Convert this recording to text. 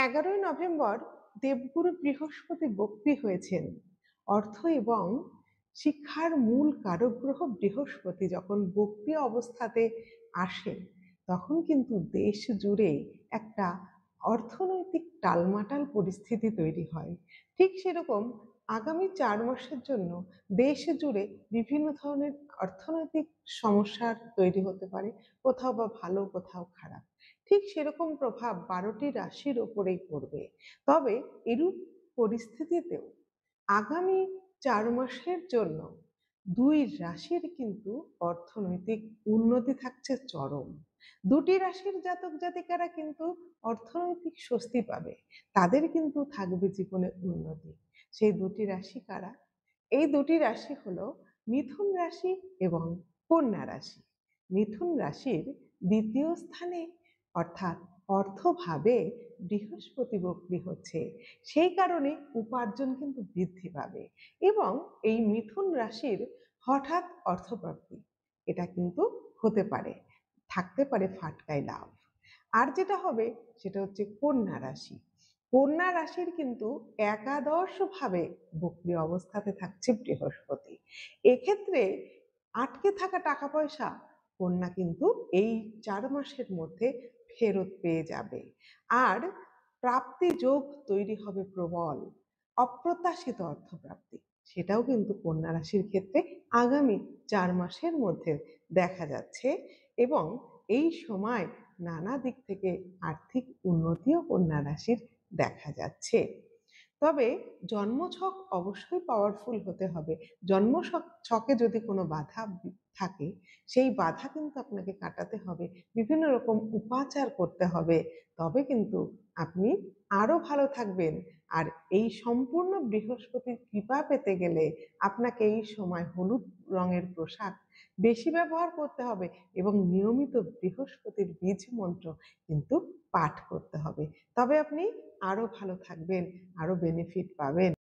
11ই November দেবগুরু বৃহস্পতি বক্রী হয়েছেন। অর্থ এবং শিক্ষার মূল কারক গ্রহ বৃহস্পতি যখন বক্রী অবস্থাতে আসে তখন কিন্তু দেশ জুড়ে একটা অর্থনৈতিক টালমাটাল পরিস্থিতি তৈরি হয়। ঠিক সেরকম আগামী 4 মাসের জন্য দেশ জুড়ে বিভিন্ন ধরনের অর্থনৈতিক সমস্যার তৈরি হতে পারে, কোথাও বা ভালো কোথাও খারাপ। ঠিক সেরকম প্রভাব 12টি রাশির ওপরেই পড়বে। তবে এরূপ পরিস্থিতিতেও আগামী 4 মাসের জন্য 2 রাশির কিন্তু অর্থনৈতিক উন্নতি থাকছে চরম। 2টি রাশির জাতক জাতিকারা কিন্তু অর্থনৈতিক স্বস্তি পাবে, তাদের কিন্তু থাকবে জীবনে উন্নতি। সেই 2টি রাশি কারা? এই 2টি রাশি হলো মিথুন রাশি এবং কন্যা রাশি। মিথুন রাশির 2য় স্থানে অর্থাৎ অর্থভাবে বৃহস্পতি বক্রী হচ্ছে, সেই কারণে উপার্জন কিন্তু বৃদ্ধি পাবে এবং এই মিথুন রাশির হঠাৎ অর্থপ্রাপ্তি এটা কিন্তু হতে পারে, থাকতে পারে ফাটকায় লাভ। আর যেটা হবে সেটা হচ্ছে কন্যা রাশি। কন্যা রাশির কিন্তু একাদশ ভাবে বক্রী অবস্থাতে থাকছে বৃহস্পতি। এক্ষেত্রে আটকে থাকা টাকা পয়সা কন্যা কিন্তু এই 4 মাসের মধ্যে ফেরত পেয়ে যাবে। আর প্রাপ্তি যোগ তৈরি হবে প্রবল, অপ্রত্যাশিত অর্থপ্রাপ্তি সেটাও কিন্তু কন্যা রাশির ক্ষেত্রে আগামী 4 মাসের মধ্যে দেখা যাচ্ছে এবং এই সময় নানা দিক থেকে আর্থিক উন্নতিও কন্যা রাশির দেখা যাচ্ছে। তবে জন্মছক অবশ্যই পাওয়ারফুল হতে হবে। ছকে যদি কোনো বাধা থাকে সেই বাধা কিন্তু আপনাকে কাটাতে হবে, বিভিন্ন রকম উপাচার করতে হবে, তবে কিন্তু আপনি আরো ভালো থাকবেন। আর এই সম্পূর্ণ বৃহস্পতির কৃপা পেতে গেলে আপনাকে এই সময় হলুদ রঙের পোশাক বেশি ব্যবহার করতে হবে এবং নিয়মিত বৃহস্পতির বীজ মন্ত্র কিন্তু পাঠ করতে হবে। তবে আপনি আরো ভালো থাকবেন, আরো বেনিফিট পাবেন।